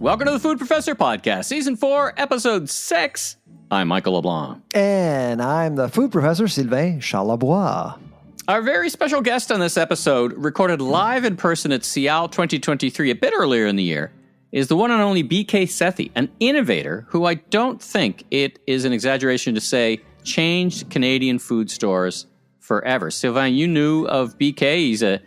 Welcome to the Food Professor Podcast, Season 4, Episode 6. I'm Michael LeBlanc. And I'm the Food Professor, Sylvain Charlebois. Our very special guest on this episode, recorded live in person at Seaway 2023 a bit earlier in the year, is the one and only BK Sethi, an innovator who I don't think it is an exaggeration to say changed Canadian food stores forever. Sylvain, you knew of BK. He's a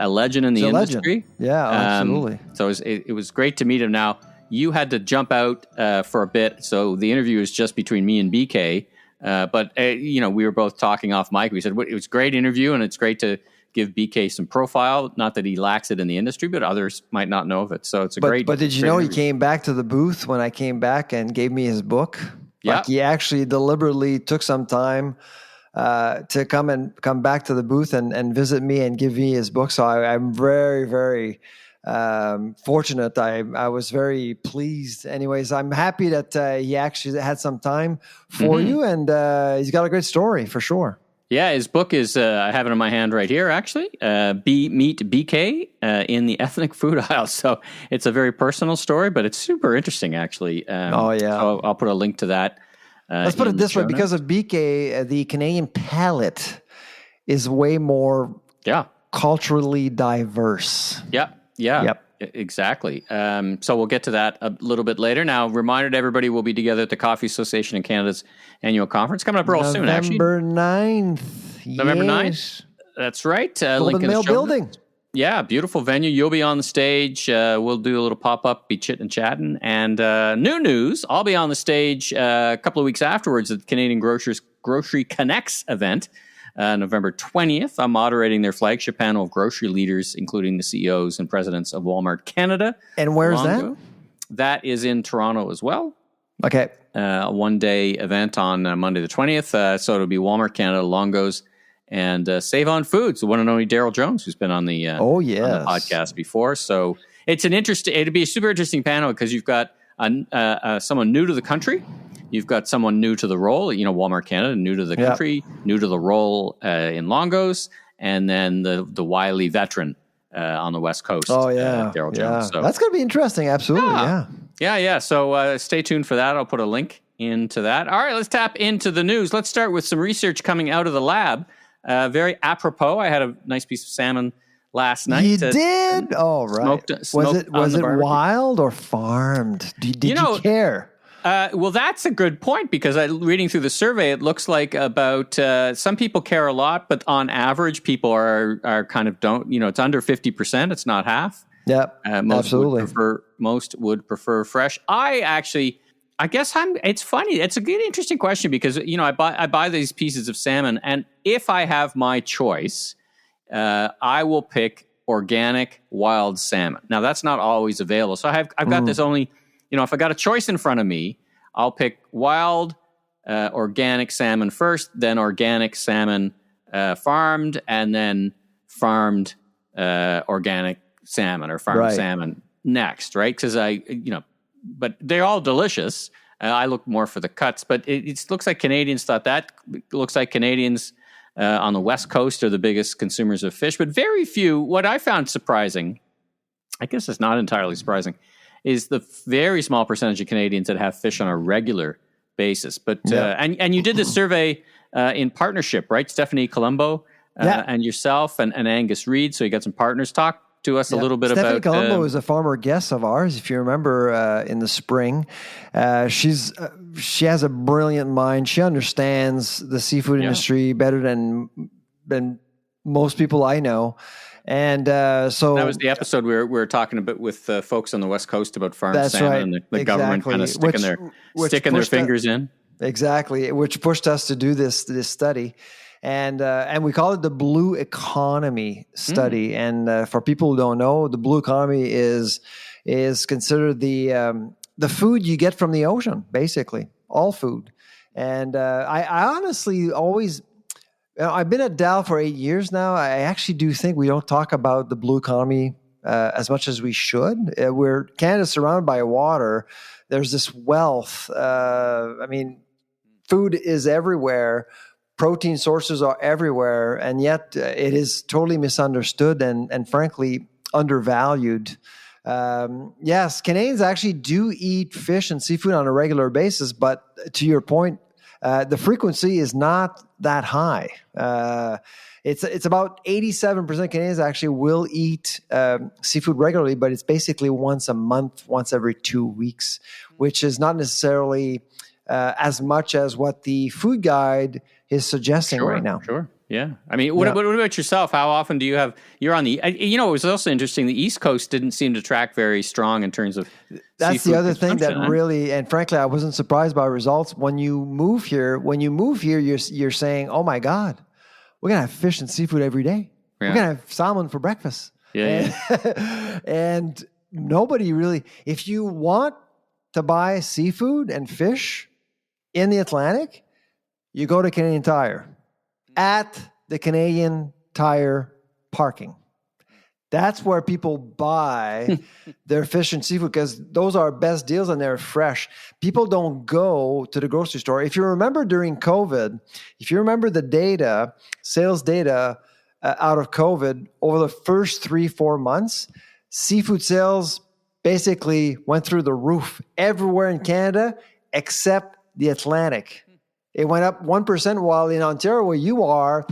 legend in the industry. Legend. Yeah, absolutely. So it was great to meet him. Now, you had to jump out for a bit, so the interview is just between me and BK. But we were both talking off mic. We said it was a great interview, and it's great to give BK some profile. Not that he lacks it in the industry, but others might not know of it. So it's great. But did you know he came back to the booth when I came back and gave me his book? Yeah. Like he actually deliberately took some time to come back to the booth and visit me and give me his book. So I'm very, very fortunate. I was very pleased. Anyways, I'm happy that he actually had some time for you, and he's got a great story for sure. Yeah, his book is, I have it in my hand right here, actually, Meet BK in the ethnic food aisle. So it's a very personal story, but it's super interesting, actually. So I'll put a link to that. Let's put it this way. Because of BK, the Canadian palate is way more culturally diverse. Yep, exactly. So we'll get to that a little bit later. Now, reminder to everybody, we'll be together at the Coffee Association in Canada's annual conference coming up real soon, actually. November 9th. That's right. Golden Mail Building. Yeah, beautiful venue. You'll be on the stage. We'll do a little pop-up, be chitting and chatting. And new news, I'll be on the stage a couple of weeks afterwards at the Canadian Grocers Grocery Connects event, November 20th. I'm moderating their flagship panel of grocery leaders, including the CEOs and presidents of Walmart Canada. And where's that? That is in Toronto as well. Okay. A one-day event on Monday the 20th. So it'll be Walmart Canada, Longo's, and Save On Foods, the one and only Daryl Jones, who's been on the on the podcast before. So it'd be a super interesting panel because you've got someone new to the country, you've got someone new to the role, Walmart Canada, new to the country, new to the role in Longo's, and then the wily veteran on the West Coast, Daryl Jones. So that's going to be interesting. Absolutely, yeah. So stay tuned for that. I'll put a link into that. All right, let's tap into the news. Let's start with some research coming out of the lab. Very apropos. I had a nice piece of salmon last night. You did? Oh, right. Smoked was it wild or farmed? Did you care? Well, that's a good point because reading through the survey, it looks like about some people care a lot, but on average, people are kind of don't. It's under 50%. It's not half. Yep, absolutely. Most would prefer fresh. I guess it's funny. It's a good, interesting question because, I buy these pieces of salmon, and if I have my choice, I will pick organic wild salmon. Now, that's not always available. So I've got this only, if I got a choice in front of me, I'll pick wild organic salmon first, then organic salmon farmed, and then farmed organic salmon or farmed salmon next, right? Because but they're all delicious. I look more for the cuts, but it looks like Canadians thought that. It looks like Canadians on the West Coast are the biggest consumers of fish, but very few. What I found surprising, I guess it's not entirely surprising, is the very small percentage of Canadians that have fish on a regular basis. But and you did this survey in partnership, right? Stephanie Colombo and yourself and Angus Reid. So you got some partners. Talk to us a little bit Stephanie about... Stephanie Colombo is a former guest of ours, if you remember, in the spring. She has a brilliant mind. She understands the seafood industry better than most people I know. And so... That was the episode we were talking about with folks on the West Coast about farmed salmon and the government kind of sticking their fingers in. Exactly, which pushed us to do this study. And we call it the Blue Economy Study. And for people who don't know, the Blue Economy is considered the food you get from the ocean, basically, all food. And I honestly always, I've been at Dow for 8 years now. I actually do think we don't talk about the Blue Economy as much as we should. We're Canada's surrounded by water. There's this wealth. Food is everywhere. Protein sources are everywhere, and yet it is totally misunderstood and frankly undervalued Yes, Canadians actually do eat fish and seafood on a regular basis, but to your point, the frequency is not that high. It's about 87% Canadians actually will eat seafood regularly, but it's basically once a month, once every 2 weeks, which is not necessarily as much as what the food guide is suggesting right now. Sure. Yeah. I mean, what about yourself? How often do you have, you're on the, it was also interesting. The East Coast didn't seem to track very strong in terms of That's the other thing that really, and frankly, I wasn't surprised by results. When you move here, you're saying, oh my God, we're going to have fish and seafood every day. Yeah. We're going to have salmon for breakfast. Yeah. And nobody really, if you want to buy seafood and fish in the Atlantic, you go to Canadian Tire at the Canadian Tire parking. That's where people buy their fish and seafood because those are best deals and they're fresh. People don't go to the grocery store. If you remember during COVID, if you remember the data, sales data out of COVID over the first 3-4 months, seafood sales basically went through the roof everywhere in Canada except the Atlantic. It went up 1%, while in Ontario, where you are,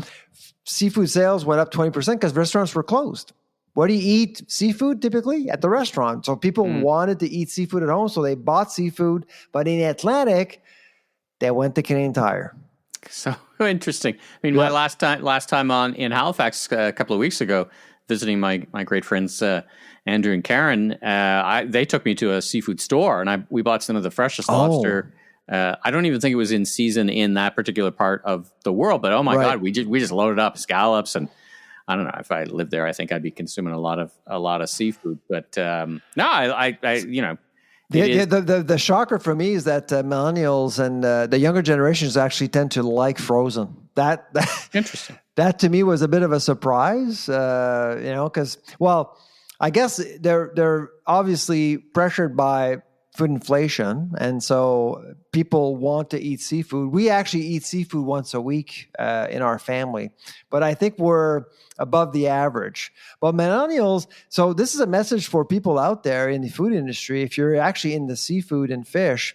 seafood sales went up 20% because restaurants were closed. Where do you eat seafood typically? At the restaurant. So people wanted to eat seafood at home, so they bought seafood. But in the Atlantic, they went to Canadian Tire. So interesting. I mean, my last time on in Halifax a couple of weeks ago, visiting my great friends Andrew and Karen, they took me to a seafood store, and we bought some of the freshest lobster. I don't even think it was in season in that particular part of the world, but oh my God, we just loaded up scallops, and I don't know, if I lived there, I think I'd be consuming a lot of seafood. But no, the shocker for me is that millennials and the younger generations actually tend to like frozen. That interesting. That to me was a bit of a surprise, because I guess they're obviously pressured by food inflation, and so people want to eat seafood. We actually eat seafood once a week in our family, but I think we're above the average. But millennials, so this is a message for people out there in the food industry. If you're actually in the seafood and fish,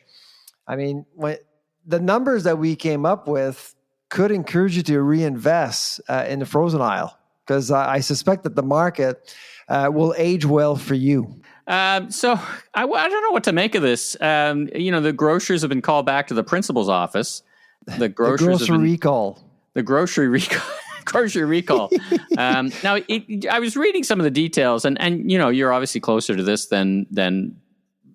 I mean, the numbers that we came up with could encourage you to reinvest in the frozen aisle, because I suspect that the market will age well for you. So I don't know what to make of this. The grocers have been called back to the principal's office. The grocery recall. The grocery recall. Grocery recall. Now, I was reading some of the details, and you're obviously closer to this than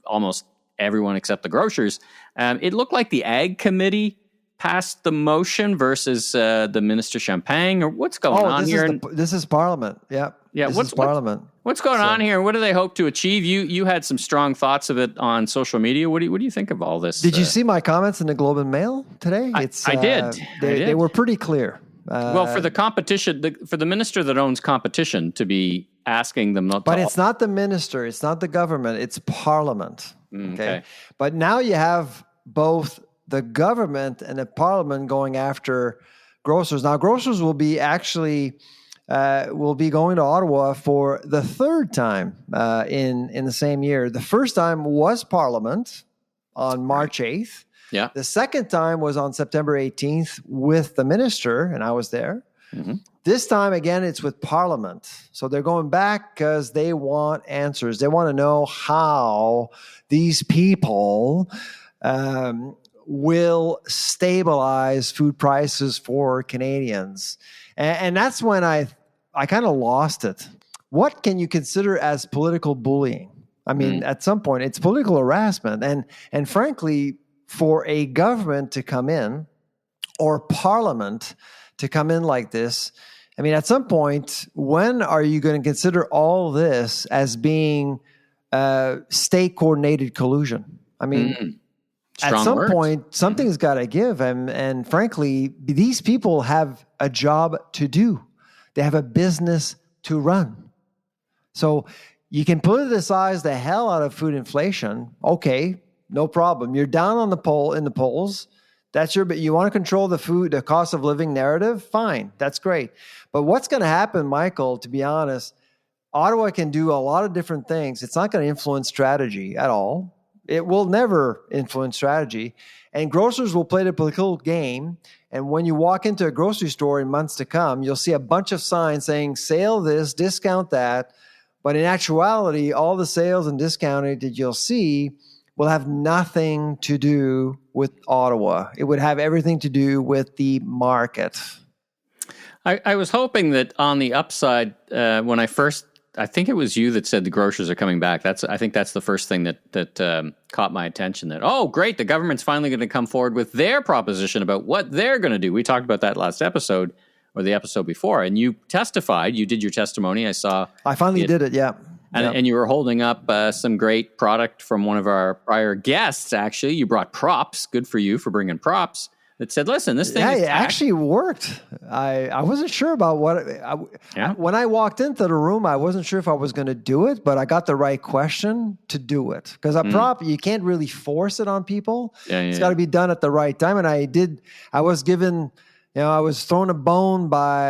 almost everyone except the grocers. It looked like the Ag Committee passed the motion versus the Minister Champagne, or what's going on here? This is Parliament. Yeah. What's Parliament? What's going on here? What do they hope to achieve? You had some strong thoughts of it on social media. What do you think of all this? Did you see my comments in the Globe and Mail today? I did. They were pretty clear. Well, for the competition, for the minister that owns competition to be asking them not. But it's not the minister. It's not the government. It's Parliament. Okay. But now you have both the government and the Parliament going after grocers. Now, grocers will be going to Ottawa for the third time in the same year. The first time was Parliament on March 8th. Yeah. The second time was on September 18th with the minister, and I was there. Mm-hmm. This time, again, it's with Parliament. So they're going back because they want answers. They want to know how these people will stabilize food prices for Canadians. And that's when I kind of lost it. What can you consider as political bullying? I mean, at some point, it's political harassment. And frankly, for a government to come in, or Parliament to come in like this, I mean, at some point, when are you going to consider all this as being state-coordinated collusion? I mean, at some point, something's got to give. And frankly, these people have a job to do. They have a business to run. So you can politicize the hell out of food inflation. Okay, no problem. You're down on in the polls. That's but you want to control the cost of living narrative? Fine, that's great. But what's going to happen, Michael, to be honest, Ottawa can do a lot of different things. It's not going to influence strategy at all. It will never influence strategy. And grocers will play the political game. And when you walk into a grocery store in months to come, you'll see a bunch of signs saying, sale this, discount that. But in actuality, all the sales and discounting that you'll see will have nothing to do with Ottawa. It would have everything to do with the market. I was hoping that on the upside, when I think it was you that said the grocers are coming back. I think that's the first thing that caught my attention. That, oh, great, the government's finally going to come forward with their proposition about what they're going to do. We talked about that last episode or the episode before, and you testified. You did your testimony. I finally did it, yeah. And you were holding up some great product from one of our prior guests, actually. You brought props. Good for you for bringing props. That said, listen, this thing is it actually worked. I wasn't sure about when I walked into the room, I wasn't sure if I was going to do it, but I got the right question to do it. Because a prop, you can't really force it on people. It's got to be done at the right time. And I was given, I was thrown a bone by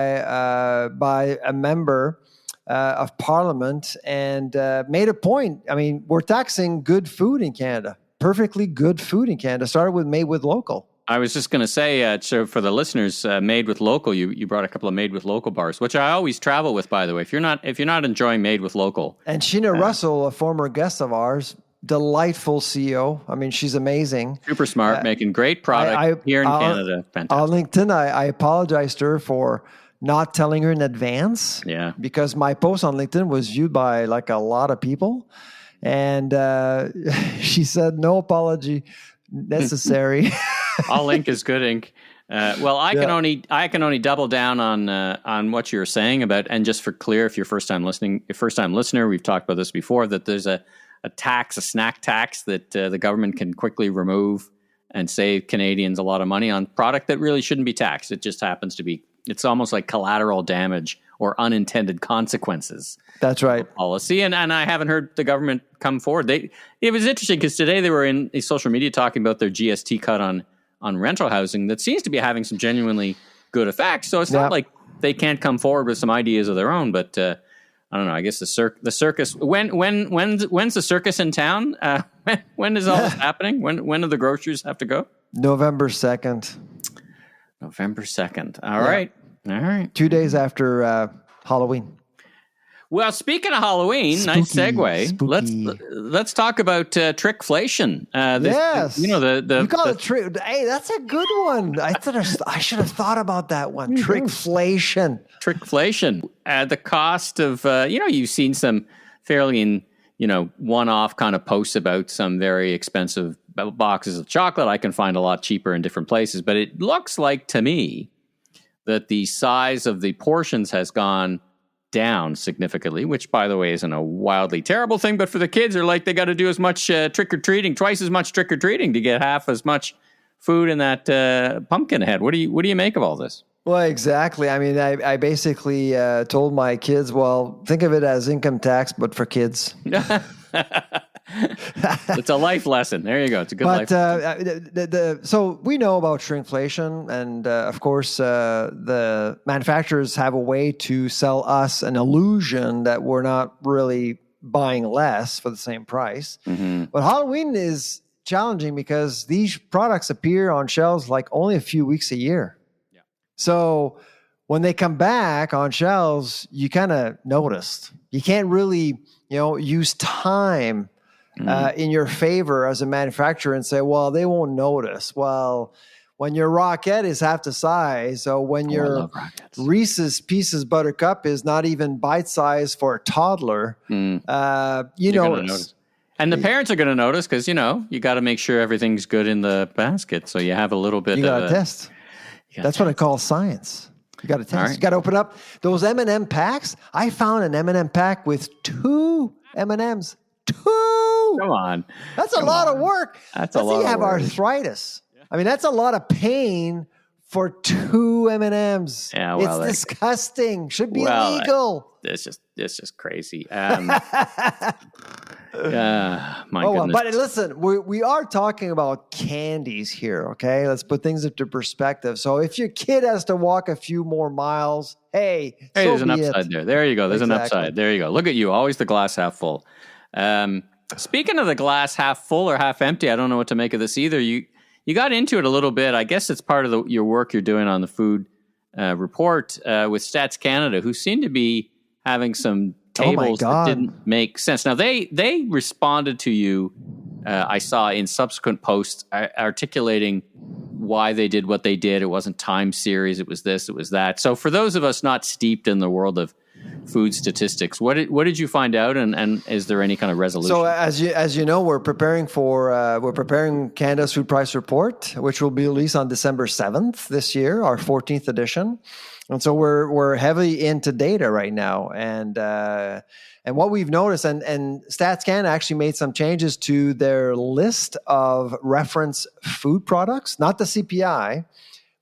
a member of Parliament and made a point. I mean, we're taxing good food in Canada, perfectly good food in Canada. Started with Made with Local. I was just going to say, so for the listeners, Made with Local, you brought a couple of Made with Local bars, which I always travel with, by the way. If you're not enjoying Made with Local, and Sheena Russell, a former guest of ours, delightful CEO. I mean, she's amazing, super smart, making great product here in Canada. Fantastic. On LinkedIn, I apologized to her for not telling her in advance. Yeah, because my post on LinkedIn was viewed by like a lot of people, and she said no apology necessary. All ink is good ink. Well, I can only double down on what you're saying about, and just for clear, if you're first time listener, we've talked about this before, that there's a snack tax that the government can quickly remove and save Canadians a lot of money on product that really shouldn't be taxed. It just happens to be. It's almost like collateral damage or unintended consequences. That's right. Policy, and I haven't heard the government come forward. It was interesting because today they were in social media talking about their GST cut on rental housing that seems to be having some genuinely good effects. So it's not like they can't come forward with some ideas of their own. But I don't know. I guess the circus. When's the circus in town? When is all this happening? When do the grocers have to go? November 2nd. November 2nd. All right. 2 days after Halloween. Well, speaking of Halloween, spooky, nice segue. Spooky. Let's talk about TrickFlation. Yes, you call it trick. Hey, that's a good one. I should have thought about that one. TrickFlation. TrickFlation. The cost of you've seen some fairly one-off kind of posts about some very expensive boxes of chocolate. I can find a lot cheaper in different places, but it looks like to me that the size of the portions has gone down significantly, which, by the way, isn't a wildly terrible thing. But for the kids, are like they got to do as much trick-or-treating, twice as much trick-or-treating to get half as much food in that pumpkin head. What do you make of all this? Well, exactly. I mean, I basically told my kids, well, think of it as income tax, but for kids. It's a life lesson. There you go. It's a good life lesson. So we know about shrinkflation, and of course, the manufacturers have a way to sell us an illusion that we're not really buying less for the same price. Mm-hmm. But Halloween is challenging because these products appear on shelves like only a few weeks a year. Yeah. So when they come back on shelves, you kind of noticed. You can't really, use time in your favor as a manufacturer and say, well, they won't notice. Well, when your Rockette is half the size, or when your Reese's Pieces Buttercup is not even bite size for a toddler, you notice. And the parents are going to notice because, you got to make sure everything's good in the basket. So you have a little bit of... You got to test. That's what I call science. You got to test. Right. You got to open up those M&M packs. I found an M&M pack with 2 M&Ms. 2. Come on. That's a lot of work. That's a lot of work. You have arthritis. Yeah. I mean, that's a lot of pain for 2 M&Ms. Yeah, well, it's disgusting. Should be illegal. It's just crazy. My Oh, goodness. but listen, we are talking about candies here, okay? Let's put things into perspective. So if your kid has to walk a few more miles, hey, so there's an be upside it. there. There you go. There's an Exactly. upside. There you go. Look at you. Always the glass half full. Speaking of the glass half full or half empty, I don't know what to make of this either. You got into it a little bit. I guess it's part of your work you're doing on the food report with Stats Canada, who seem to be having some tables that didn't make sense. Now, they responded to you, I saw in subsequent posts, articulating why they did what they did. It wasn't time series. It was this, it was that. So for those of us not steeped in the world of food statistics, what did you find out, and is there any kind of resolution? So as you know, we're preparing Canada's Food Price Report, which will be released on December 7th this year, our 14th edition. And so we're heavily into data right now, and what we've noticed, and Stats Canada actually made some changes to their list of reference food products, not the CPI,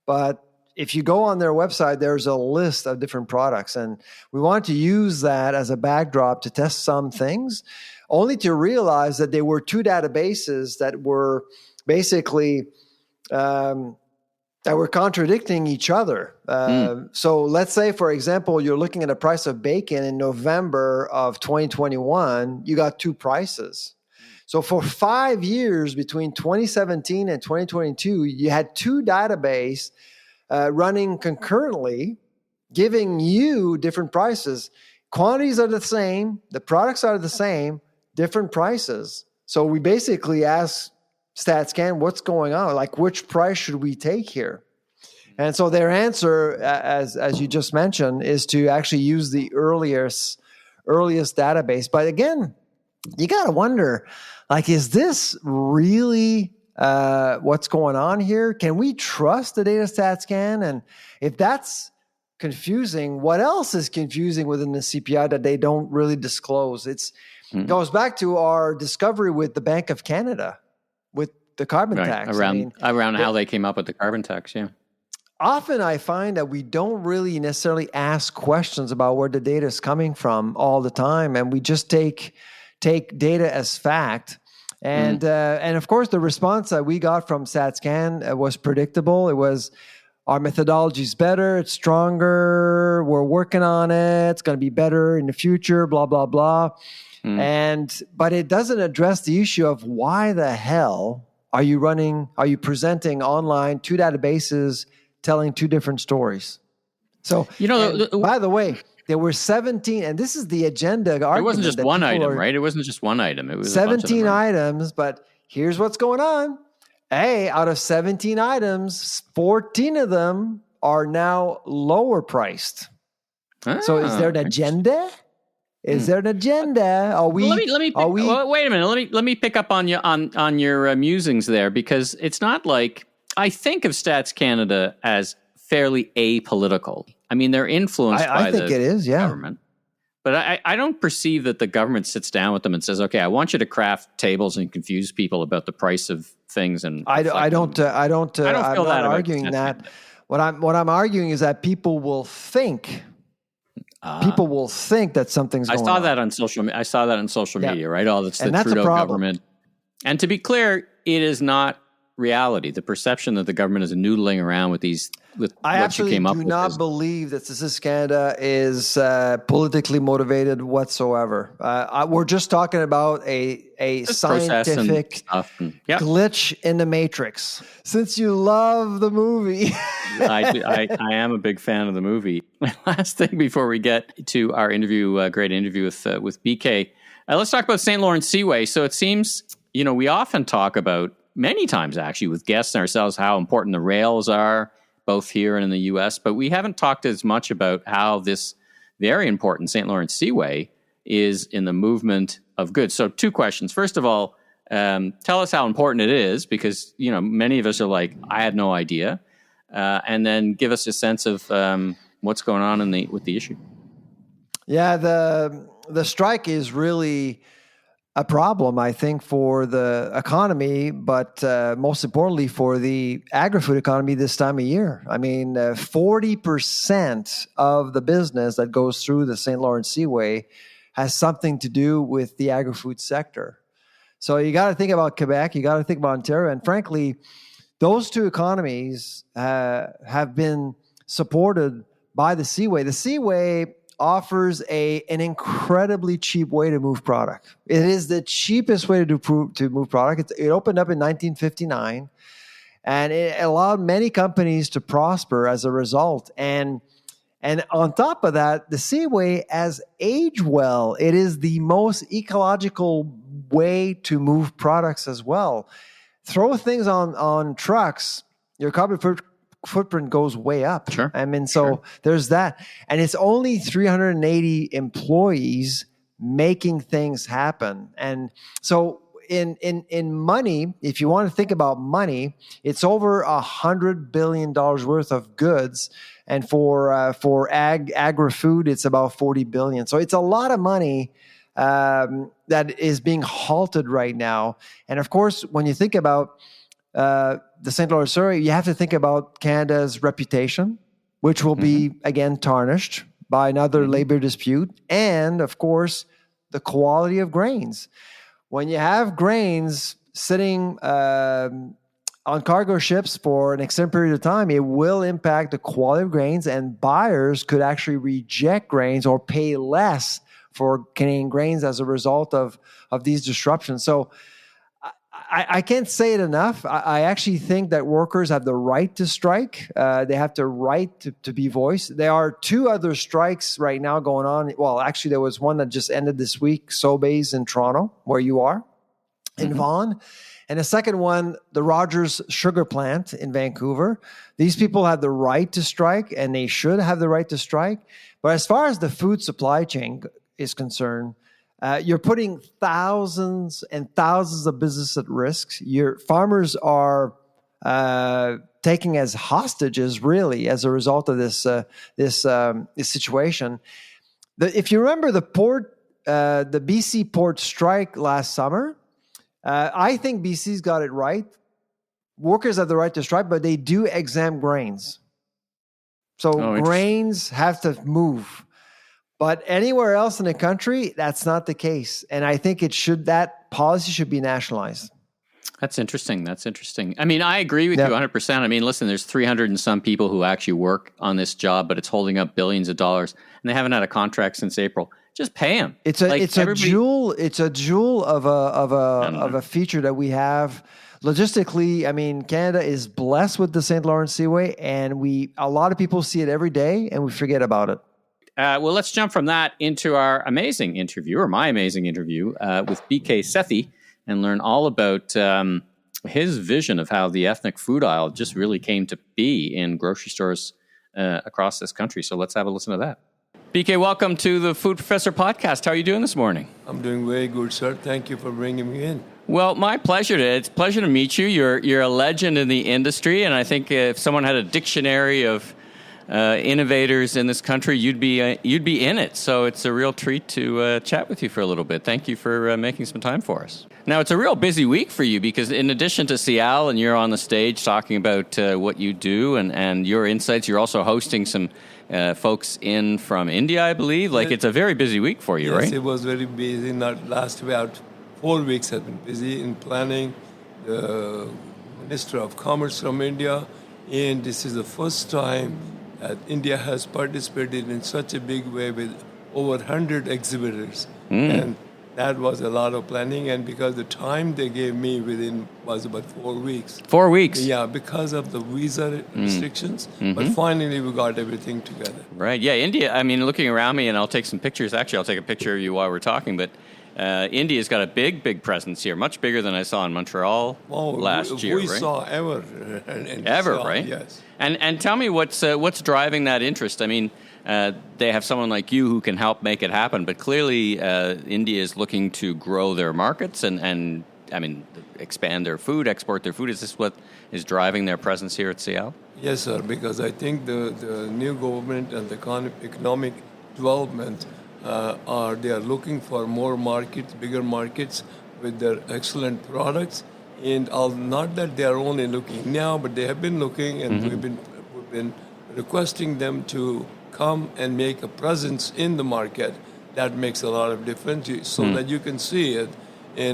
but if you go on their website, there's a list of different products, and we want to use that as a backdrop to test some things, only to realize that there were two databases that were basically that were contradicting each other. So let's say, for example, you're looking at a price of bacon in November of 2021, you got two prices. So for 5 years between 2017 and 2022, you had two databases running concurrently, giving you different prices. Quantities are the same, the products are the same, different prices. So we basically asked StatsCan, what's going on? Like, which price should we take here? And so their answer, as you just mentioned, is to actually use the earliest database. But again, you got to wonder, like, is this really what's going on here? Can we trust the data StatsCan? And if that's confusing, what else is confusing within the CPI that they don't really disclose? It goes back to our discovery with the Bank of Canada, with the carbon tax. Around how they came up with the carbon tax, yeah. Often I find that we don't really necessarily ask questions about where the data is coming from all the time, and we just take data as fact. And of course, the response that we got from StatsCan was predictable. It was, our methodology is better, it's stronger, we're working on it, it's going to be better in the future, blah, blah, blah. But it doesn't address the issue of why the hell are you presenting online two databases telling two different stories? So, by the way, there were 17, and this is the agenda argument. It wasn't just one item, right? It wasn't just one item. It was 17 items, but here's what's going on. Hey, out of 17 items, 14 of them are now lower priced. So is there an agenda? Is there an agenda? Are we? Wait a minute. Let me pick up on your musings there, because it's not like, I think of Stats Canada as fairly apolitical. I mean, they're influenced by the government, but I don't perceive that the government sits down with them and says, "Okay, I want you to craft tables and confuse people about the price of things." And I'm not arguing that. What I'm arguing is that people will think. People will think that something's going on. I saw that on social media, right? That's the Trudeau government. And to be clear, it is not reality. The perception that the government is noodling around with what you came up with. I do not believe that Statistics Canada is politically motivated whatsoever. We're just talking about a scientific glitch in the matrix. Since you love the movie. I am a big fan of the movie. Last thing before we get to our interview, great interview with BK, let's talk about St. Lawrence Seaway. So it seems, we often talk about, many times actually with guests and ourselves, how important the rails are, both here and in the U.S., but we haven't talked as much about how this very important St. Lawrence Seaway is in the movement of goods. So 2 questions. First of all, tell us how important it is, because, many of us are like, I had no idea. And then give us a sense of what's going on with the issue. Yeah, the strike is really a problem, I think, for the economy, but most importantly for the agri-food economy this time of year. I mean, 40% of the business that goes through the St. Lawrence Seaway has something to do with the agri-food sector. So you got to think about Quebec, you got to think about Ontario, and frankly, those two economies have been supported by the Seaway. The Seaway offers an incredibly cheap way to move product. It is the cheapest way to move product. It opened up in 1959, and it allowed many companies to prosper as a result. And on top of that, the Seaway has aged well. It is the most ecological way to move products as well. Throw things on trucks, your carbon footprint goes way up. Sure. I mean, so there's that. And it's only 380 employees making things happen. And so in money, if you want to think about money, it's over $100 billion worth of goods. And for agri-food, it's about 40 billion. So it's a lot of money that is being halted right now. And of course, when you think about the St. Lawrence Seaway, you have to think about Canada's reputation, which will be, again, tarnished by another labor dispute. And of course, the quality of grains. When you have grains sitting on cargo ships for an extended period of time, it will impact the quality of grains, and buyers could actually reject grains or pay less for Canadian grains as a result of these disruptions. So I can't say it enough. I actually think that workers have the right to strike. They have the right to be voiced. There are two other strikes right now going on. Well, actually, there was one that just ended this week, Sobeys in Toronto, where you are, in Vaughan. And the second one, the Rogers Sugar Plant in Vancouver. These people have the right to strike, and they should have the right to strike. But as far as the food supply chain is concerned, you're putting thousands and thousands of businesses at risk. Your farmers are taking as hostages, really, as a result of this situation. If you remember the BC port strike last summer, I think BC's got it right. Workers have the right to strike, but they do exempt grains. So grains have to move. But anywhere else in the country, that's not the case. And I think that policy should be nationalized. That's interesting. I mean, I agree with you 100%. I mean, listen, there's 300 and some people who actually work on this job, but it's holding up billions of dollars, and they haven't had a contract since April. Just pay them. It's a jewel of a feature that we have. Logistically, I mean, Canada is blessed with the St. Lawrence Seaway, and a lot of people see it every day, and we forget about it. Well, let's jump from that into our amazing interview, or my amazing interview with BK Sethi, and learn all about his vision of how the ethnic food aisle just really came to be in grocery stores across this country. So let's have a listen to that. BK, welcome to the Food Professor podcast. How are you doing this morning? I'm doing very good, sir. Thank you for bringing me in. Well, my pleasure. It's a pleasure to meet you. You're a legend in the industry, and I think if someone had a dictionary of innovators in this country, you'd be in it. So it's a real treat to chat with you for a little bit. Thank you for making some time for us. Now, it's a real busy week for you because in addition to Seattle, and you're on the stage talking about what you do and your insights, you're also hosting some folks in from India, I believe. Like, it's a very busy week for you, right? Yes, it was very busy. Last about 4 weeks have been busy in planning. The Minister of Commerce from India, and this is the first time that India has participated in such a big way with over 100 exhibitors. And that was a lot of planning. And because the time they gave me was about 4 weeks. 4 weeks? Yeah, because of the visa restrictions. But finally, we got everything together. Right. Yeah, India, I mean, looking around me, and I'll take some pictures. Actually, I'll take a picture of you while we're talking. But India's got a big presence here, much bigger than I saw in Montreal last year, we right? saw ever. Right? Yes. And tell me what's driving that interest. I mean, they have someone like you who can help make it happen, but clearly India is looking to grow their markets and I mean, expand their food, export their food. Is this what is driving their presence here at Seattle? Yes, sir, because I think the new government and the economic development they are looking for more markets, bigger markets with their excellent products. And not that they are only looking now, but they have been looking, and we've been requesting them to come and make a presence in the market. that makes a lot of difference so that you can see it.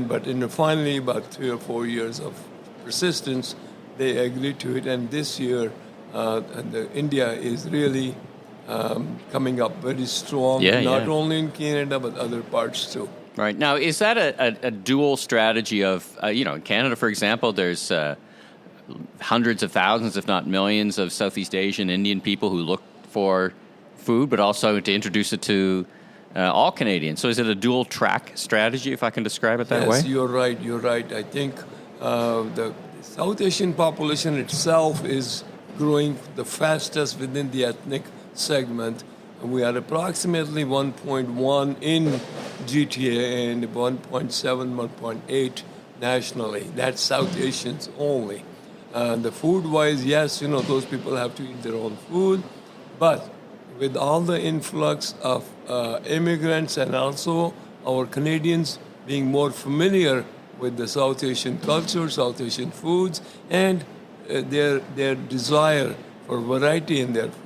But finally, about 3 or 4 years of persistence, they agreed to it. And this year, India is really coming up very strong, not only in Canada, but other parts too. Right. Now, is that a dual strategy of, in Canada, for example, there's hundreds of thousands, if not millions, of Southeast Asian, Indian people who look for food, but also to introduce it to all Canadians. So is it a dual track strategy, if I can describe it that way? Yes, you're right. I think the South Asian population itself is growing the fastest within the ethnic segment. And we are approximately 1.1 in GTA and 1.7, 1.8 nationally. That's South Asians only. The food-wise, yes, those people have to eat their own food. But with all the influx of immigrants and also our Canadians being more familiar with the South Asian culture, South Asian foods, and their desire for variety in their food.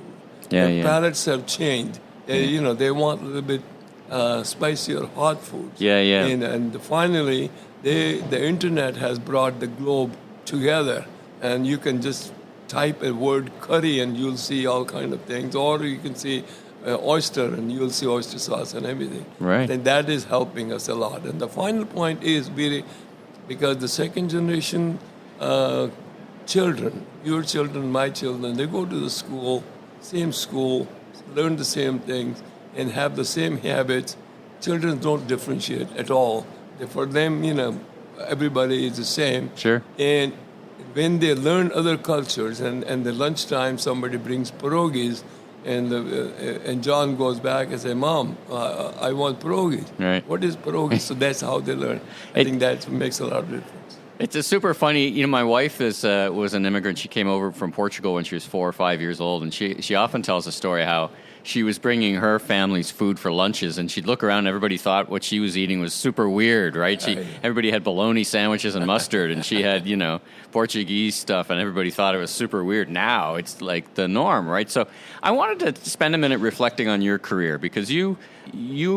Their palates have changed. They want a little bit spicier, hot foods. And finally, the internet has brought the globe together, and you can just type a word curry and you'll see all kind of things, or you can see oyster and you'll see oyster sauce and everything. Right. And that is helping us a lot. And the final point is because the second generation children, your children, my children, they go to the school, learn the same things, and have the same habits. Children don't differentiate at all. For them, everybody is the same. Sure. And when they learn other cultures, and the lunchtime somebody brings pierogies, and John goes back and says, "Mom, I want pierogies." Right. What is pierogies? So that's how they learn. I think that makes a lot of difference. It's a super funny. My wife was an immigrant. She came over from Portugal when she was 4 or 5 years old, and she often tells a story how she was bringing her family's food for lunches, and she'd look around, and everybody thought what she was eating was super weird, right? Everybody had bologna sandwiches and mustard, and she had, Portuguese stuff, and everybody thought it was super weird. Now it's like the norm, right? So I wanted to spend a minute reflecting on your career, because you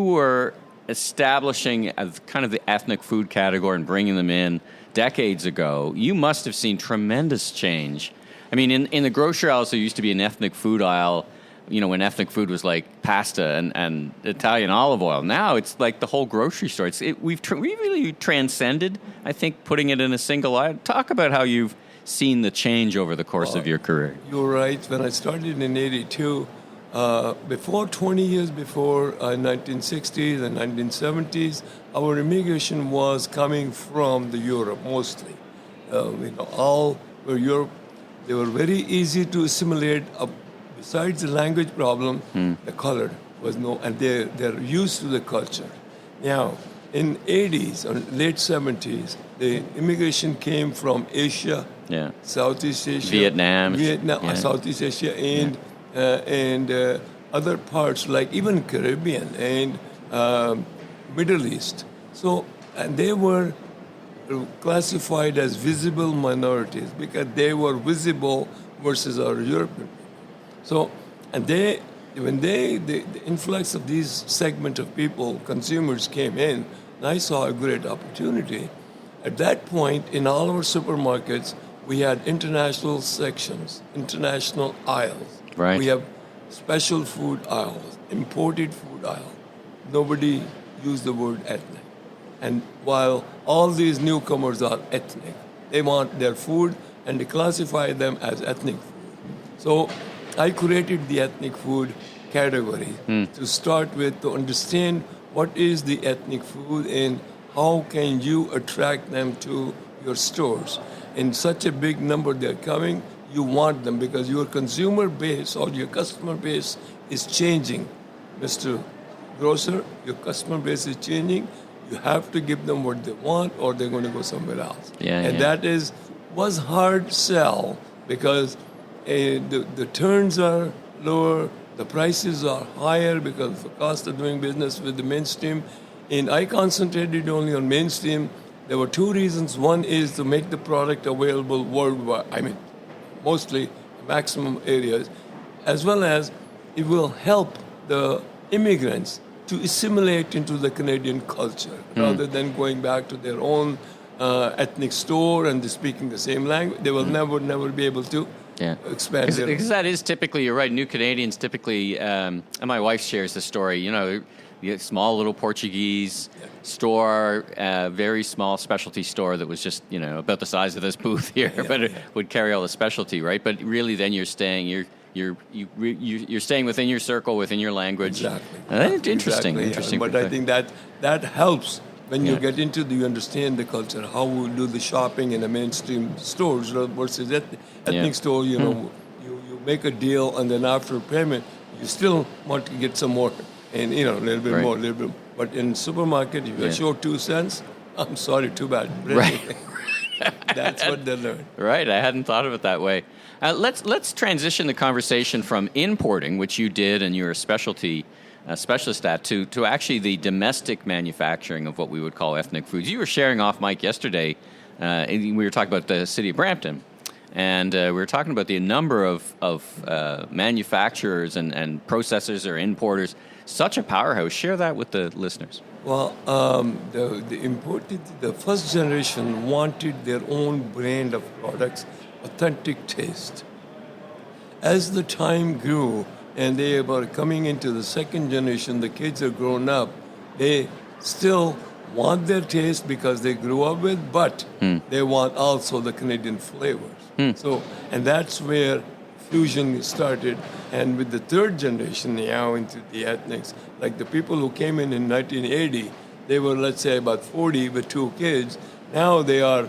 were establishing kind of the ethnic food category and bringing them in decades ago. You must have seen tremendous change. I mean, in the grocery aisles, there used to be an ethnic food aisle, when ethnic food was like pasta and Italian olive oil. Now it's like the whole grocery store. We've really transcended, I think, putting it in a single aisle. Talk about how you've seen the change over the course of your career. You're right. When I started in 82, 20 years before 1960s and 1970s, our immigration was coming from the Europe mostly. All were Europe. They were very easy to assimilate. Besides the language problem, the color was and they're used to the culture. Now, in 80s or late 70s, the immigration came from Asia, Southeast Asia, Vietnam, Southeast Asia, and other parts like even Caribbean and Middle East. So, and they were classified as visible minorities because they were visible versus our European. So, and when the influx of these segment of people, consumers came in, and I saw a great opportunity. At that point, in all our supermarkets, we had international sections, international aisles. Right. We have special food aisles, imported food aisle. Nobody used the word ethnic. And while all these newcomers are ethnic, they want their food and they classify them as ethnic food. So I created the ethnic food category to start with, to understand what is the ethnic food and how can you attract them to your stores. In such a big number they're coming, you want them because your consumer base or your customer base is changing. Mr. Grocer, your customer base is changing. You have to give them what they want or they're going to go somewhere else. That was hard sell because the turns are lower, the prices are higher because of the cost of doing business with the mainstream. And I concentrated only on mainstream. There were two reasons. One is to make the product available worldwide, mostly maximum areas, as well as it will help the immigrants to assimilate into the Canadian culture rather than going back to their own ethnic store and speaking the same language. They will never be able to expand their... Because that is typically, you're right, New Canadians typically, and my wife shares the story, you know, small little Portuguese store, very small specialty store that was just, you know, about the size of this booth here, but it would carry all the specialty, right? But really then you're staying within your circle, within your language. Exactly. Interesting. But I think that helps when you get into you understand the culture, how we do the shopping in the mainstream stores versus ethnic store. You know, you make a deal and then after payment, you still want to get some more. And, you know, a little bit more, a little bit. But in supermarket, if you show 2 cents, I'm sorry, too bad. Right. That's what they learn. Right. I hadn't thought of it that way. Let's transition the conversation from importing, which you did and you're a specialist at, to actually the domestic manufacturing of what we would call ethnic foods. You were sharing off mic yesterday. We were talking about the city of Brampton. And we were talking about the number of manufacturers and processors or importers. Such a powerhouse. Share that with the listeners. Well, the first generation wanted their own brand of products, authentic taste. As the time grew and they were coming into the second generation, the kids are grown up, they still want their taste because they grew up with, but they want also the Canadian flavors. So, and that's where fusion started. And with the third generation now into the ethnics, like the people who came in 1980, they were, let's say, about 40 with 2 kids. Now they are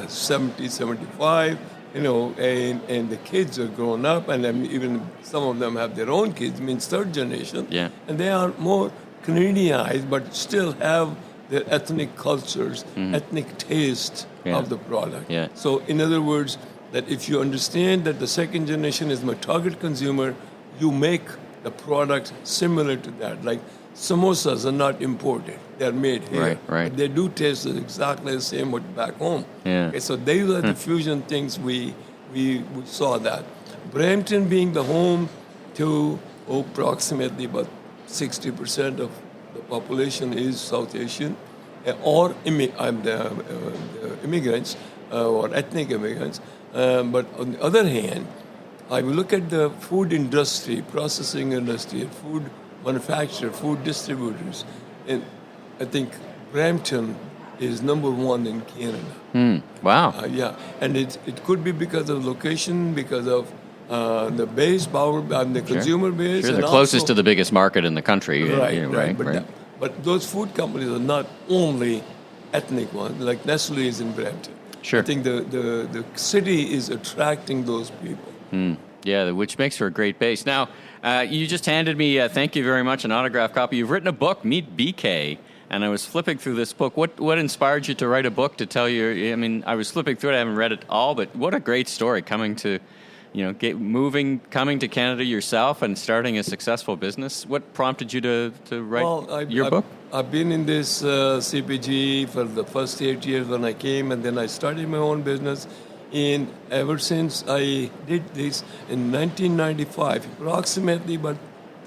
70, 75, you know, and the kids are grown up, and even some of them have their own kids, means third generation. Yeah. And they are more Canadianized, but still have their ethnic cultures, ethnic taste of the product. Yeah. So, in other words, that if you understand that the second generation is my target consumer, you make the product similar to that. Like samosas are not imported; they're made here. Right. But they do taste exactly the same what back home. Yeah. Okay, so these are the fusion things we saw that. Brampton being the home to approximately about 60% of the population is South Asian or immigrants or ethnic immigrants. But on the other hand, I will look at the food industry, processing industry, food manufacturer, food distributors, and I think Brampton is number 1 in Canada. Wow. And it could be because of location, because of the base power, the consumer base. Sure, and the closest also, to the biggest market in the country. Right. But those food companies are not only ethnic ones, like Nestle is in Brampton. Sure. I think the city is attracting those people. Yeah, which makes for a great base. Now, you just handed me, thank you very much, an autographed copy. You've written a book, Meet BK, and I was flipping through this book. What inspired you to write a book to tell you? I mean, I was flipping through it. I haven't read it all, but what a great story coming to, coming to Canada yourself and starting a successful business. What prompted you to write your book? I've been in this CPG for the first 8 years when I came, and then I started my own business. And ever since I did this in 1995, approximately about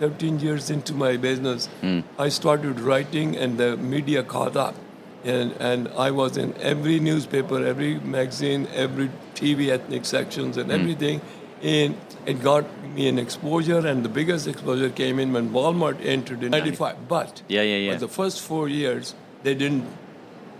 13 years into my business, I started writing, and the media caught up. And I was in every newspaper, every magazine, every TV ethnic sections and everything. And it got me an exposure, and the biggest exposure came in when Walmart entered in 95. But for the first 4 years, they didn't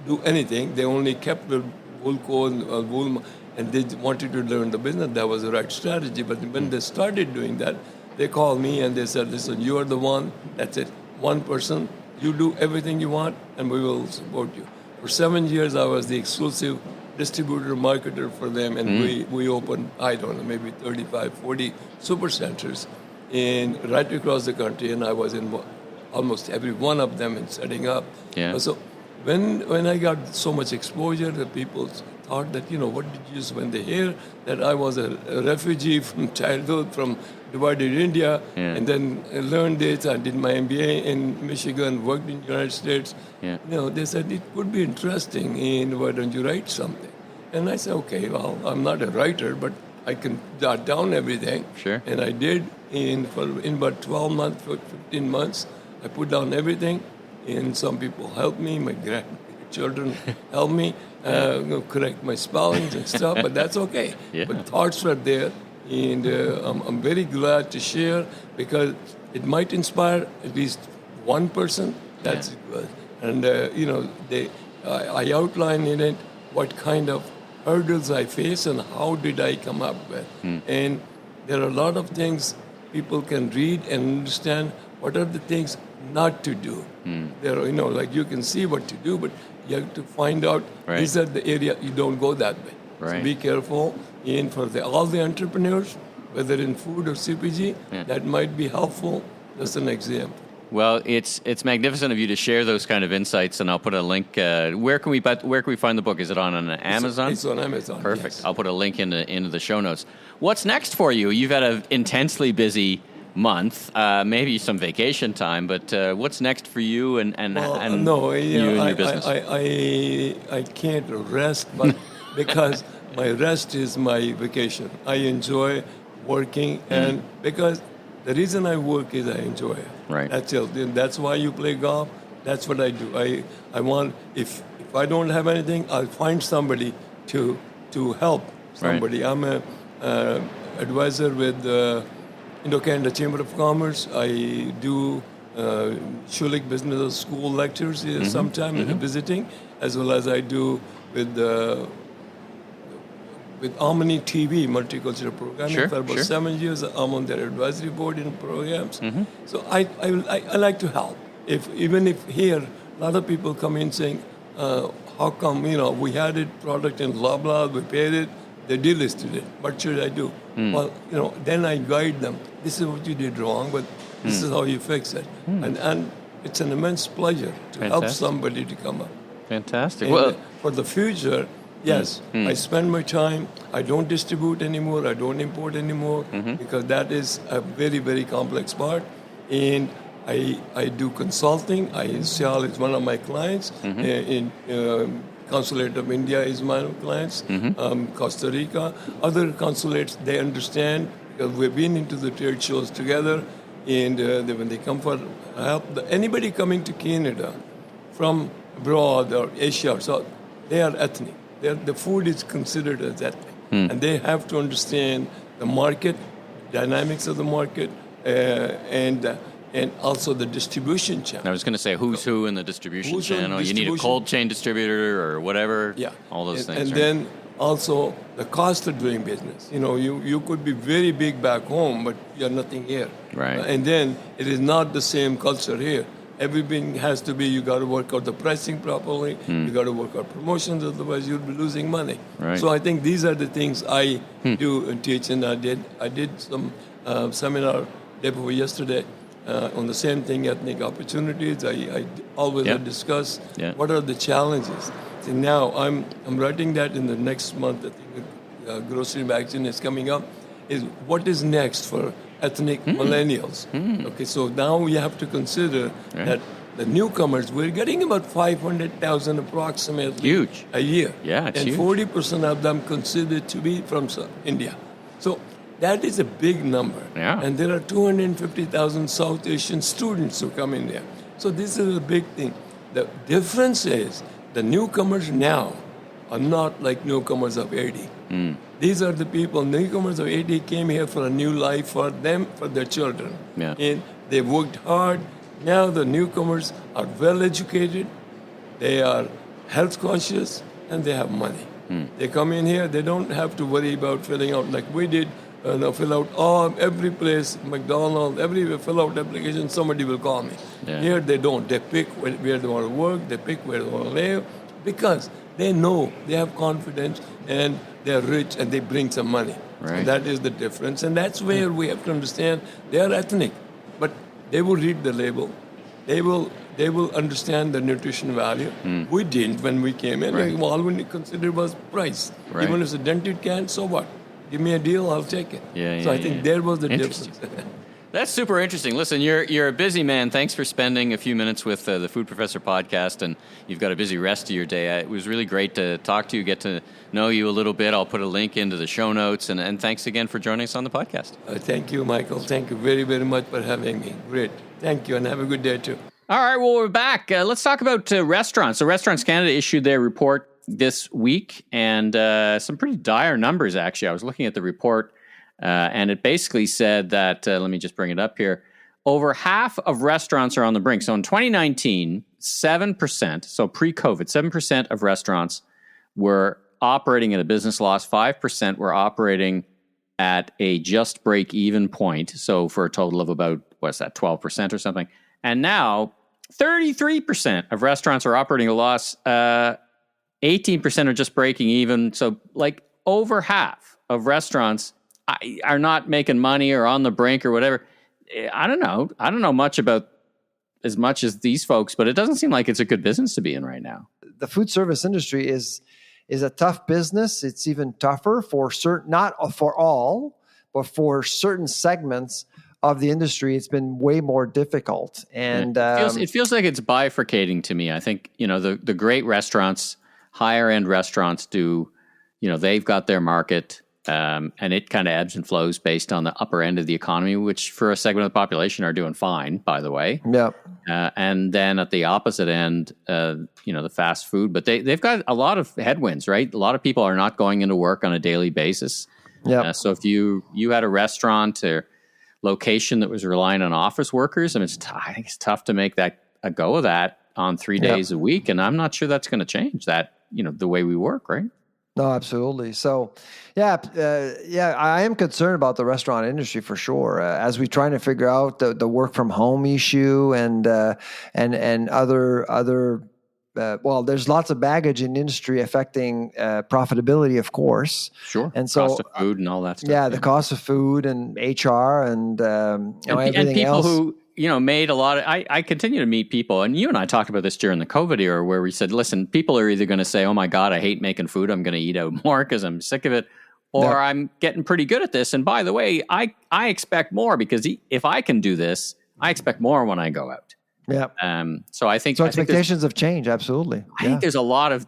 do anything. They only kept the Woolco and Wool, and they wanted to learn the business. That was the right strategy. But when they started doing that, they called me and they said, listen, you are the one. That's it. One person. You do everything you want, and we will support you. For 7 years, I was the exclusive distributor, marketer for them, and we opened, I don't know, maybe 35, 40 super centers right across the country, and I was in almost every one of them in setting up. Yeah. So when I got so much exposure, the people thought that, what did you use when they hear that I was a refugee from childhood from divided India, and then I learned this. I did my MBA in Michigan, worked in the United States. They said, it would be interesting, and why don't you write something? And I said, okay, well, I'm not a writer, but I can jot down everything. Sure. And I did, in about 12 months, 15 months, I put down everything, and some people help me. My grandchildren help me correct my spellings and stuff, but that's okay. Yeah. But thoughts are there, and I'm very glad to share because it might inspire at least one person. That's good. And, I outline in it what kind of hurdles I face and how did I come up with. And there are a lot of things people can read and understand what are the things not to do. There are, like you can see what to do, but you have to find out these are the area you don't go that way. Right. So be careful. And for all the entrepreneurs, whether in food or CPG, that might be helpful. That's an example. Well, it's magnificent of you to share those kind of insights, and I'll put a link. Where can we find the book? Is it on Amazon? It's on Amazon. Perfect. Yes. I'll put a link into the show notes. What's next for you? You've had an intensely busy month, maybe some vacation time, but what's next for you and you and your business? I can't rest, but because my rest is my vacation. I enjoy working, and because the reason I work is I enjoy it. Right. That's it. That's why you play golf. That's what I do. I want if I don't have anything, I'll find somebody to help somebody. Right. I'm a advisor with Canada Chamber of Commerce. I do Schulich Business School lectures sometimes visiting, as well as I do with Omni TV, multicultural programming. For about 7 years, I'm on their advisory board in programs. So I like to help. Even if here, a lot of people come in saying, how come, we had it, product in blah, blah, we paid it, they delisted it. What should I do? Well, then I guide them. This is what you did wrong, but this is how you fix it. And it's an immense pleasure to help somebody to come up. Fantastic. And well, for the future, yes, I spend my time. I don't distribute anymore. I don't import anymore because that is a very, very complex part. And I do consulting. Sial is one of my clients. Consulate of India is my clients. Costa Rica. Other consulates, they understand because we've been into the trade shows together. And when they come for help, anybody coming to Canada from abroad or Asia or South, they are ethnic. The food is considered as ethnic. And they have to understand the market, dynamics of the market, and also the distribution channel. I was going to say who's who in the distribution channel. You need a distribution. cold chain distributor or whatever. Yeah. All those things. And right? then also the cost of doing business. You could be very big back home, but you're nothing here. Right. And then it is not the same culture here. Everything has to be, you got to work out the pricing properly, you got to work out promotions, otherwise you'll be losing money. Right. So I think these are the things I do and teach, and I did some seminar day before yesterday on the same thing, ethnic opportunities. I always discuss what are the challenges. See, now I'm writing that in the next month. I think the grocery magazine is coming up. Is what is next for ethnic millennials? Okay, so now we have to consider that the newcomers, we're getting about 500,000 approximately a year. Yeah, it's and huge. 40% of them considered to be from India. So that is a big number. Yeah. And there are 250,000 South Asian students who come in there. So this is a big thing. The difference is the newcomers now are not like newcomers of 80. These are the people, newcomers of 80 came here for a new life for them, for their children. Yeah. And they worked hard. Now the newcomers are well educated, they are health conscious, and they have money. They come in here, they don't have to worry about filling out like we did, fill out every place, McDonald's, everywhere, fill out application, somebody will call me. Yeah. Here they don't. They pick where they want to work, they pick where they want to live, because they know, they have confidence, and they're rich, and they bring some money. Right. So that is the difference, and that's where we have to understand they are ethnic, but they will read the label. They will understand the nutrition value. We didn't when we came in. Right. All we considered was price. Right. Even if it's a dented can, so what? Give me a deal, I'll take it. Yeah, so yeah, I think yeah. there was the Interesting. difference. That's super interesting. Listen, you're a busy man. Thanks for spending a few minutes with the Food Professor podcast, and you've got a busy rest of your day. It was really great to talk to you, get to know you a little bit. I'll put a link into the show notes, and thanks again for joining us on the podcast. Thank you, Michael. Thank you very, very much for having me. Great. Thank you, and have a good day, too. All right, well, we're back. Let's talk about restaurants. So Restaurants Canada issued their report this week, and some pretty dire numbers, actually. I was looking at the report, and it basically said that, let me just bring it up here, over half of restaurants are on the brink. So in 2019, 7%, so pre-COVID, 7% of restaurants were operating at a business loss, 5% were operating at a just break-even point, so for a total of about, what's that, 12% or something. And now, 33% of restaurants are operating a loss, 18% are just breaking even, so like over half of restaurants are not making money or on the brink or whatever. I don't know much about as much as these folks, but it doesn't seem like it's a good business to be in right now. The food service industry is a tough business. It's even tougher for certain, not for all, but for certain segments of the industry. It's been way more difficult. And it feels like it's bifurcating to me. I think, the great restaurants, higher end restaurants do, they've got their market. And it kind of ebbs and flows based on the upper end of the economy, which for a segment of the population are doing fine, by the way. Yeah. And then at the opposite end, the fast food, but they've got a lot of headwinds, right? A lot of people are not going into work on a daily basis. Yeah. So if you had a restaurant or location that was relying on office workers, I think it's tough to make that a go of that on 3 days a week. And I'm not sure that's going to change that, the way we work, right? No, absolutely. So, I am concerned about the restaurant industry for sure. As we're trying to figure out the work from home issue and other. There's lots of baggage in the industry affecting profitability, of course. Sure. And so, cost of food and all that stuff. Yeah, the cost of food and HR and everything people else. Who made a lot of. I continue to meet people, and you and I talked about this during the COVID era, where we said, listen, people are either going to say, "Oh my God, I hate making food. I'm going to eat out more because I'm sick of it," or I'm getting pretty good at this. And by the way, I expect more because if I can do this, I expect more when I go out. Yeah. So I think expectations have changed. Absolutely. I think there's a lot of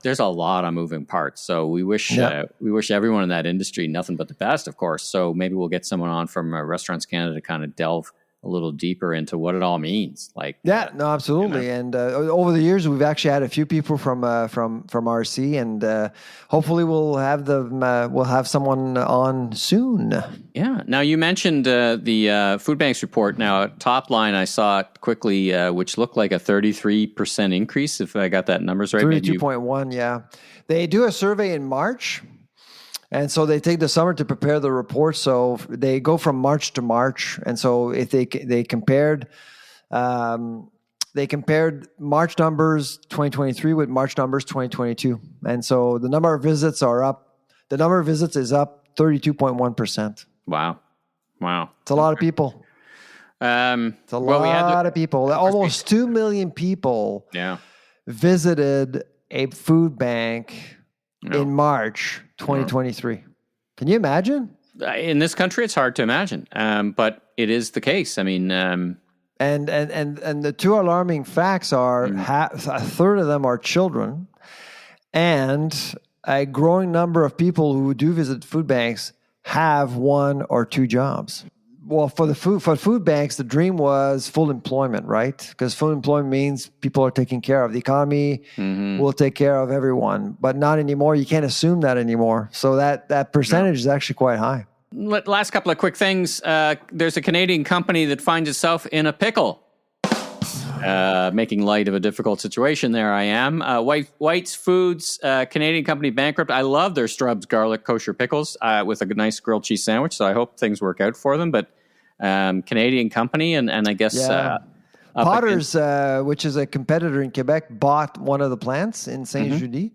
moving parts. So we wish everyone in that industry nothing but the best, of course. So maybe we'll get someone on from Restaurants Canada to kind of delve a little deeper into what it all means. Absolutely. And over the years, we've actually had a few people from RC, and hopefully we'll have someone on soon. Yeah. Now you mentioned the food banks report. Now top line, I saw it quickly, which looked like a 33% increase, if I got that numbers right. 32.1. Yeah, they do a survey in March. And so they take the summer to prepare the report. So they go from March to March. And so if they compared March numbers 2023 with March numbers 2022. And so the number of visits are up. The number of visits is up 32.1%. Wow. It's a lot of people. It's a lot of people. Almost 2 million people visited a food bank in March 2023. Can you imagine? In this country, it's hard to imagine, but it is the case. I mean, and the two alarming facts are a third of them are children, and a growing number of people who do visit food banks have 1 or 2 jobs. Well, for food banks, the dream was full employment, right? Because full employment means people are taken care of. The economy will take care of everyone, but not anymore. You can't assume that anymore. So that percentage is actually quite high. Last couple of quick things. There's a Canadian company that finds itself in a pickle. Making light of a difficult situation there, I am. White's Foods, Canadian company bankrupt. I love their Stubbs garlic kosher pickles with a nice grilled cheese sandwich, so I hope things work out for them. But Canadian company, and I guess... Potter's, which is a competitor in Quebec, bought one of the plants in Saint-Judy.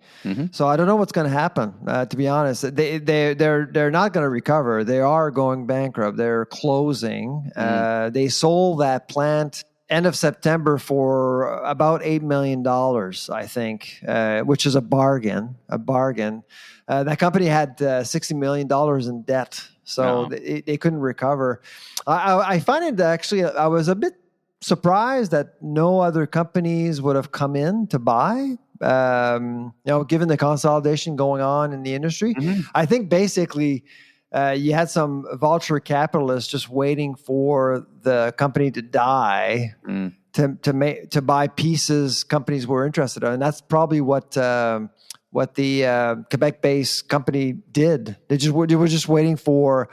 So I don't know what's going to happen, to be honest. They're not going to recover. They are going bankrupt. They're closing. They sold that plant end of September for about $8 million, I think, which is a bargain. That company had $60 million in debt, so they couldn't recover. I find it actually, I was a bit surprised that no other companies would have come in to buy, given the consolidation going on in the industry. Mm-hmm. I think basically you had some vulture capitalists just waiting for the company to die to buy pieces companies were interested in. And that's probably what the Quebec-based company did. They were just waiting for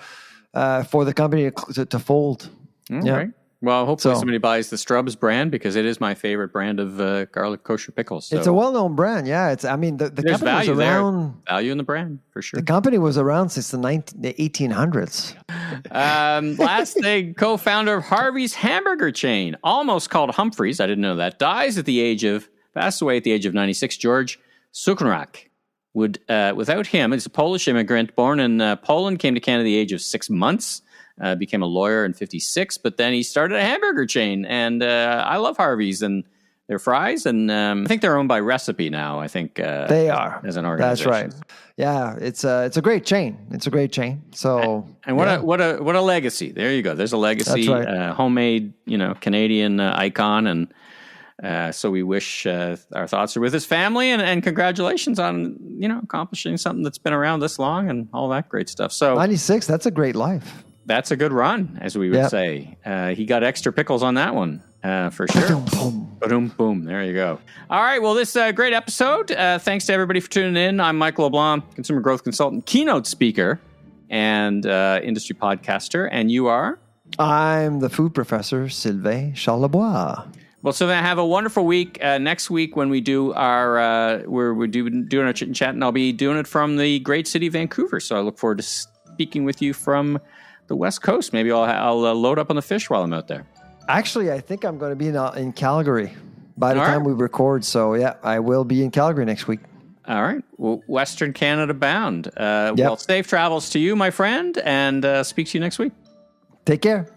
the company to fold. Right. Well, hopefully somebody buys the Strubs brand, because it is my favorite brand of garlic kosher pickles. So. It's a well-known brand. Yeah, the company value was around. There. Value in the brand for sure. The company was around since the 1800s. Last thing, co-founder of Harvey's hamburger chain, almost called Humphreys, I didn't know that, passed away at the age of 96. George Sukunrak. Without him, he's a Polish immigrant born in Poland, came to Canada at the age of 6 months. Became a lawyer in 56, but then he started a hamburger chain, and I love Harvey's and their fries, and I think they're owned by Recipe now. I think they are as an organization. That's right. Yeah, it's a great chain. It's a great chain. So and what a legacy. There you go. There's a legacy. That's right. Homemade, Canadian icon, and so we wish our thoughts are with his family, and congratulations on accomplishing something that's been around this long and all that great stuff. So 96. That's a great life. That's a good run, as we would say. He got extra pickles on that one, for sure. Boom, boom. There you go. All right. Well, this great episode. Thanks to everybody for tuning in. I'm Michael LeBlanc, consumer growth consultant, keynote speaker, and industry podcaster. And you are? I'm the food professor, Sylvain Charlebois. Well, Sylvain, have a wonderful week. Next week, when we do our we're doing our chit and chat, and I'll be doing it from the great city of Vancouver. So I look forward to speaking with you from the West Coast. Maybe I'll load up on the fish while I'm out there. Actually, I think I'm going to be in Calgary by the time we record. So yeah, I will be in Calgary next week. All right. Well, Western Canada bound. Well, safe travels to you, my friend, and speak to you next week. Take care.